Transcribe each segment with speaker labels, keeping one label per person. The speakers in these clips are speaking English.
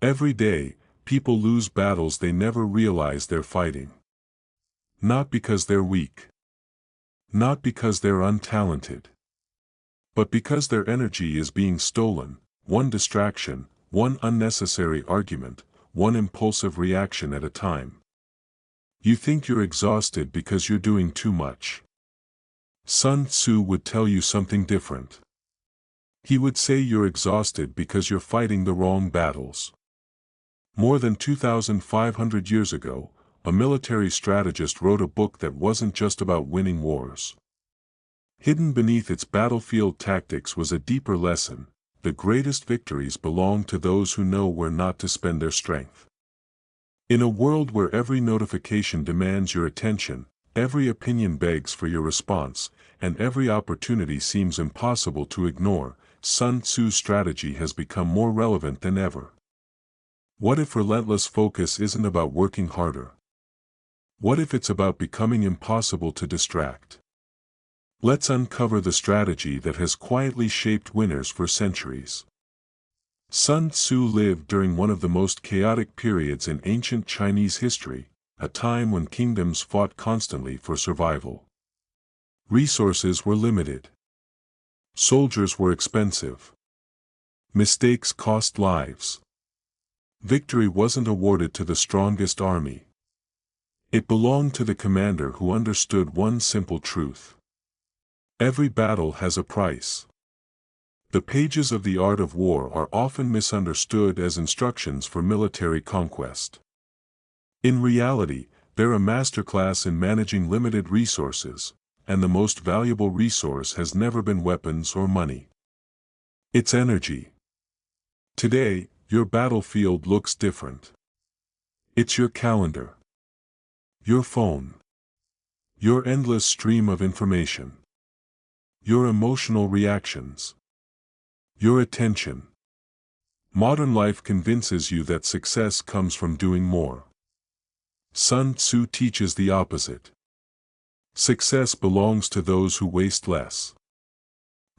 Speaker 1: Every day, people lose battles they never realize they're fighting. Not because they're weak. Not because they're untalented. But because their energy is being stolen, one distraction, one unnecessary argument, one impulsive reaction at a time. You think you're exhausted because you're doing too much. Sun Tzu would tell you something different. He would say you're exhausted because you're fighting the wrong battles. More than 2,500 years ago, a military strategist wrote a book that wasn't just about winning wars. Hidden beneath its battlefield tactics was a deeper lesson: the greatest victories belong to those who know where not to spend their strength. In a world where every notification demands your attention, every opinion begs for your response, and every opportunity seems impossible to ignore, Sun Tzu's strategy has become more relevant than ever. What if relentless focus isn't about working harder? What if it's about becoming impossible to distract? Let's uncover the strategy that has quietly shaped winners for centuries. Sun Tzu lived during one of the most chaotic periods in ancient Chinese history, a time when kingdoms fought constantly for survival. Resources were limited. Soldiers were expensive. Mistakes cost lives. Victory wasn't awarded to the strongest army. It belonged to the commander who understood one simple truth. Every battle has a price. The pages of the art of war are often misunderstood as instructions for military conquest. In reality, they're a masterclass in managing limited resources, and the most valuable resource has never been weapons or money. It's energy. Today, your battlefield looks different. It's your calendar. Your phone. Your endless stream of information. Your emotional reactions. Your attention. Modern life convinces you that success comes from doing more. Sun Tzu teaches the opposite. Success belongs to those who waste less.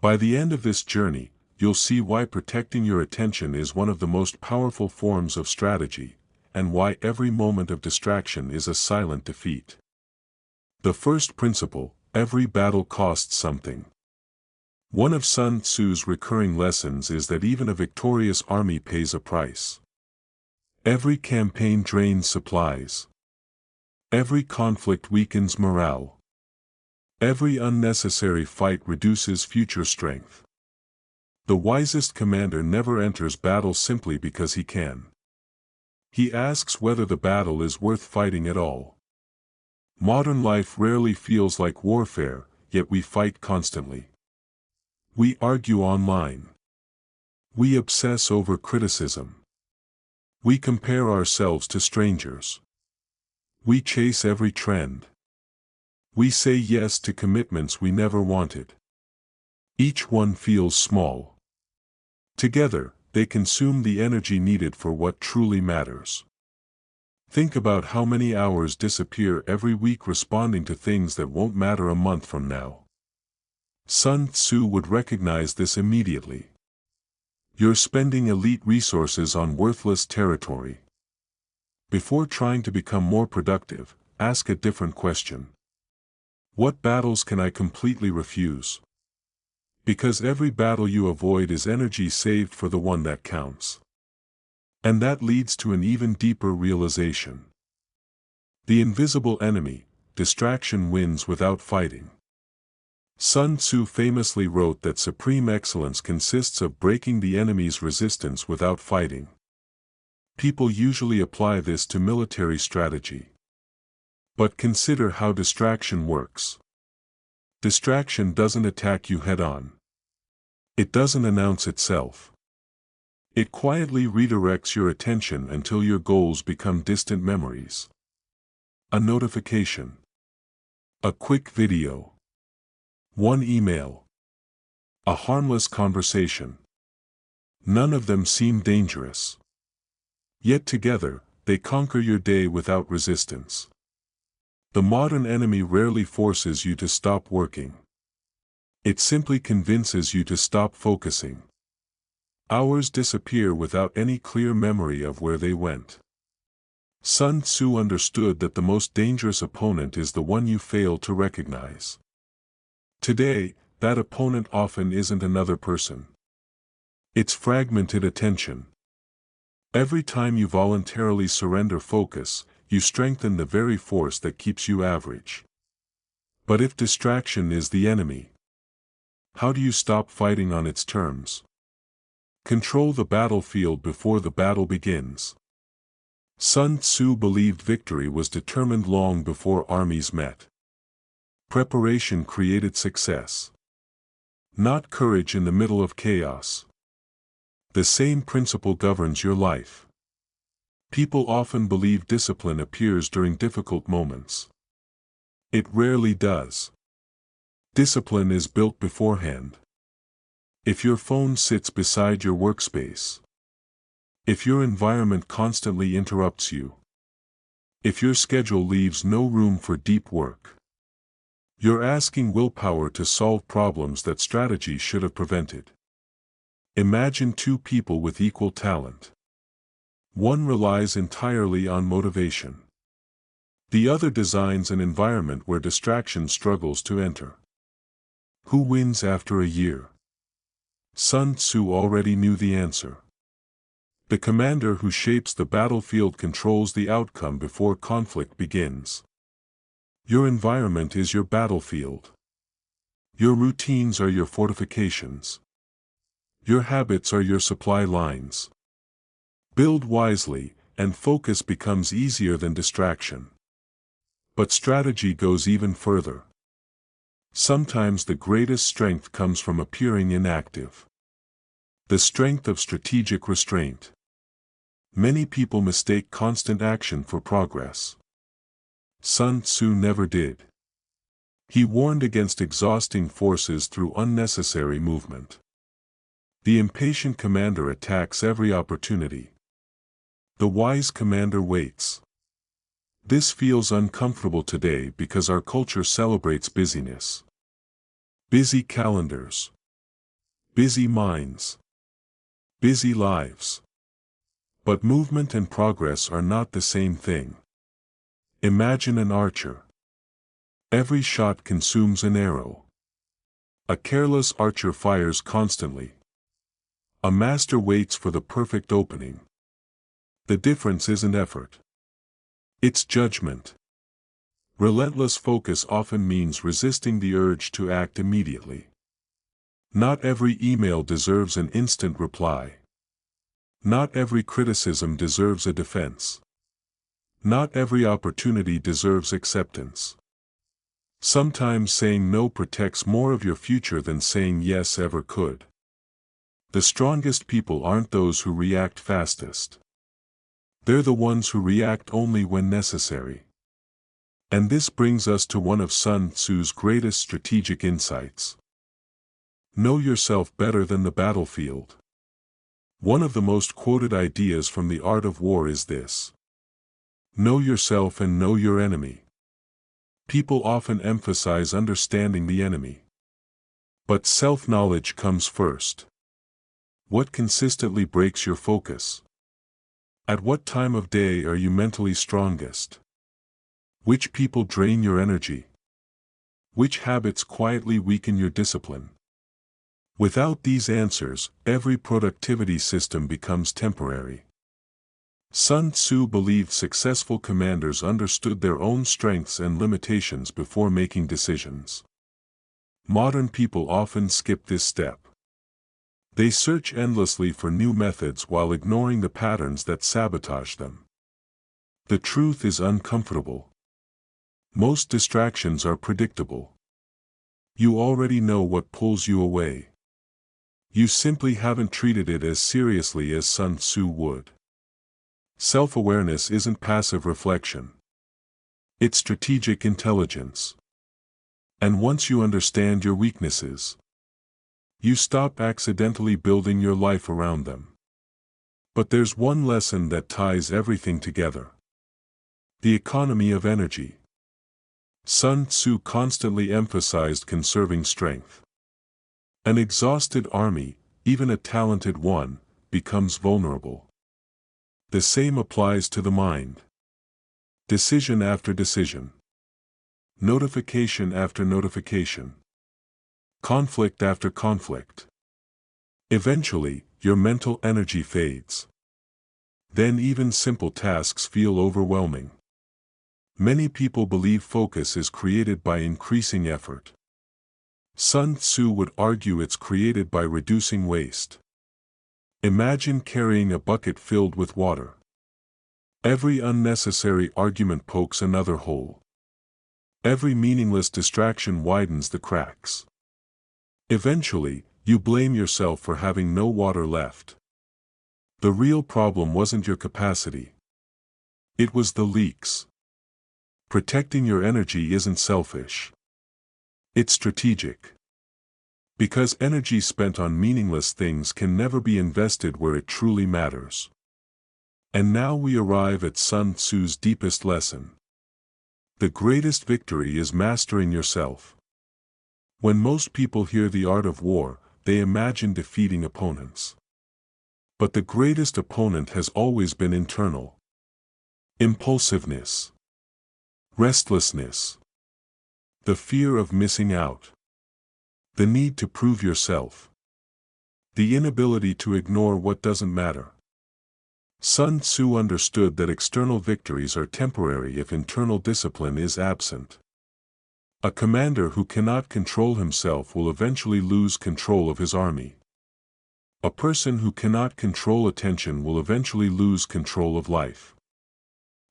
Speaker 1: By the end of this journey, you'll see why protecting your attention is one of the most powerful forms of strategy, and why every moment of distraction is a silent defeat. The first principle: every battle costs something. One of Sun Tzu's recurring lessons is that even a victorious army pays a price. Every campaign drains supplies. Every conflict weakens morale. Every unnecessary fight reduces future strength. The wisest commander never enters battle simply because he can. He asks whether the battle is worth fighting at all. Modern life rarely feels like warfare, yet we fight constantly. We argue online. We obsess over criticism. We compare ourselves to strangers. We chase every trend. We say yes to commitments we never wanted. Each one feels small. Together, they consume the energy needed for what truly matters. Think about how many hours disappear every week responding to things that won't matter a month from now. Sun Tzu would recognize this immediately. You're spending elite resources on worthless territory. Before trying to become more productive, ask a different question. What battles can I completely refuse? Because every battle you avoid is energy saved for the one that counts. And that leads to an even deeper realization. The invisible enemy, distraction, wins without fighting. Sun Tzu famously wrote that supreme excellence consists of breaking the enemy's resistance without fighting. People usually apply this to military strategy. But consider how distraction works. Distraction doesn't attack you head-on. It doesn't announce itself. It quietly redirects your attention until your goals become distant memories. A notification. A quick video. One email. A harmless conversation. None of them seem dangerous. Yet together, they conquer your day without resistance. The modern enemy rarely forces you to stop working. It simply convinces you to stop focusing. Hours disappear without any clear memory of where they went. Sun Tzu understood that the most dangerous opponent is the one you fail to recognize. Today, that opponent often isn't another person. It's fragmented attention. Every time you voluntarily surrender focus, you strengthen the very force that keeps you average. But if distraction is the enemy, how do you stop fighting on its terms? Control the battlefield before the battle begins. Sun Tzu believed victory was determined long before armies met. Preparation created success, not courage in the middle of chaos. The same principle governs your life. People often believe discipline appears during difficult moments. It rarely does. Discipline is built beforehand. If your phone sits beside your workspace, if your environment constantly interrupts you, if your schedule leaves no room for deep work, you're asking willpower to solve problems that strategy should have prevented. Imagine two people with equal talent. One relies entirely on motivation. The other designs an environment where distraction struggles to enter. Who wins after a year? Sun Tzu already knew the answer. The commander who shapes the battlefield controls the outcome before conflict begins. Your environment is your battlefield. Your routines are your fortifications. Your habits are your supply lines. Build wisely, and focus becomes easier than distraction. But strategy goes even further. Sometimes the greatest strength comes from appearing inactive. The strength of strategic restraint. Many people mistake constant action for progress. Sun Tzu never did. He warned against exhausting forces through unnecessary movement. The impatient commander attacks every opportunity. The wise commander waits. This feels uncomfortable today because our culture celebrates busyness. Busy calendars. Busy minds. Busy lives. But movement and progress are not the same thing. Imagine an archer. Every shot consumes an arrow. A careless archer fires constantly. A master waits for the perfect opening. The difference isn't effort. It's judgment. Relentless focus often means resisting the urge to act immediately. Not every email deserves an instant reply. Not every criticism deserves a defense. Not every opportunity deserves acceptance. Sometimes saying no protects more of your future than saying yes ever could. The strongest people aren't those who react fastest. They're the ones who react only when necessary. And this brings us to one of Sun Tzu's greatest strategic insights. Know yourself better than the battlefield. One of the most quoted ideas from The Art of War is this: know yourself and know your enemy. People often emphasize understanding the enemy. But self-knowledge comes first. What consistently breaks your focus? At what time of day are you mentally strongest? Which people drain your energy? Which habits quietly weaken your discipline? Without these answers, every productivity system becomes temporary. Sun Tzu believed successful commanders understood their own strengths and limitations before making decisions. Modern people often skip this step. They search endlessly for new methods while ignoring the patterns that sabotage them. The truth is uncomfortable. Most distractions are predictable. You already know what pulls you away. You simply haven't treated it as seriously as Sun Tzu would. Self-awareness isn't passive reflection. It's strategic intelligence. And once you understand your weaknesses, you stop accidentally building your life around them. But there's one lesson that ties everything together. The economy of energy. Sun Tzu constantly emphasized conserving strength. An exhausted army, even a talented one, becomes vulnerable. The same applies to the mind. Decision after decision. Notification after notification. Conflict after conflict. Eventually, your mental energy fades. Then even simple tasks feel overwhelming. Many people believe focus is created by increasing effort. Sun Tzu would argue it's created by reducing waste. Imagine carrying a bucket filled with water. Every unnecessary argument pokes another hole. Every meaningless distraction widens the cracks. Eventually, you blame yourself for having no water left. The real problem wasn't your capacity. It was the leaks. Protecting your energy isn't selfish. It's strategic. Because energy spent on meaningless things can never be invested where it truly matters. And now we arrive at Sun Tzu's deepest lesson. The greatest victory is mastering yourself. When most people hear the art of war, they imagine defeating opponents. But the greatest opponent has always been internal. Impulsiveness. Restlessness. The fear of missing out. The need to prove yourself. The inability to ignore what doesn't matter. Sun Tzu understood that external victories are temporary if internal discipline is absent. A commander who cannot control himself will eventually lose control of his army. A person who cannot control attention will eventually lose control of life.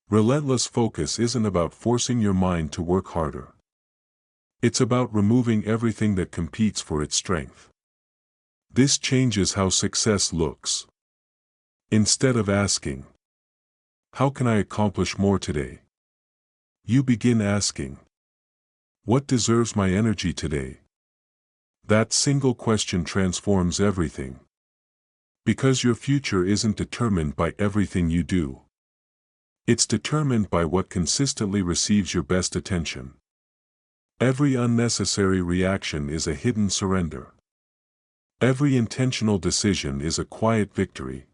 Speaker 1: Relentless focus isn't about forcing your mind to work harder. It's about removing everything that competes for its strength. This changes how success looks. Instead of asking, "How can I accomplish more today?" you begin asking, "What deserves my energy today?" That single question transforms everything. Because your future isn't determined by everything you do. It's determined by what consistently receives your best attention. Every unnecessary reaction is a hidden surrender. Every intentional decision is a quiet victory.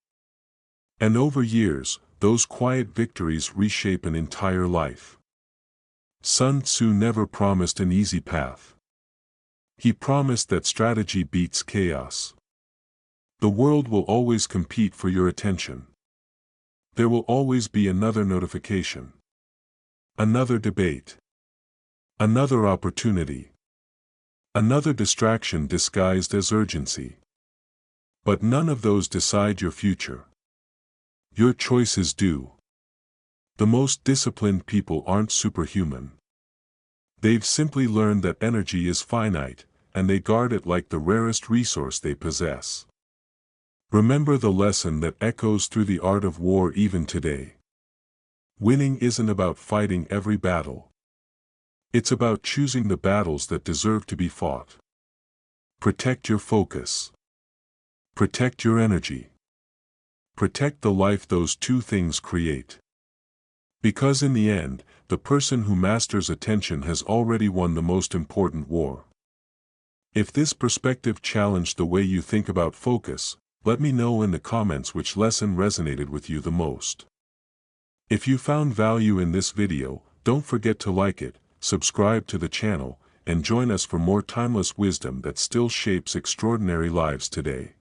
Speaker 1: And over years, those quiet victories reshape an entire life. Sun Tzu never promised an easy path. He promised that strategy beats chaos. The world will always compete for your attention. There will always be another notification. Another debate. Another opportunity. Another distraction disguised as urgency. But none of those decide your future. Your choices do. The most disciplined people aren't superhuman. They've simply learned that energy is finite, and they guard it like the rarest resource they possess. Remember the lesson that echoes through the art of war even today. Winning isn't about fighting every battle. It's about choosing the battles that deserve to be fought. Protect your focus. Protect your energy. Protect the life those two things create. Because in the end, the person who masters attention has already won the most important war. If this perspective challenged the way you think about focus, let me know in the comments which lesson resonated with you the most. If you found value in this video, don't forget to like it, subscribe to the channel, and join us for more timeless wisdom that still shapes extraordinary lives today.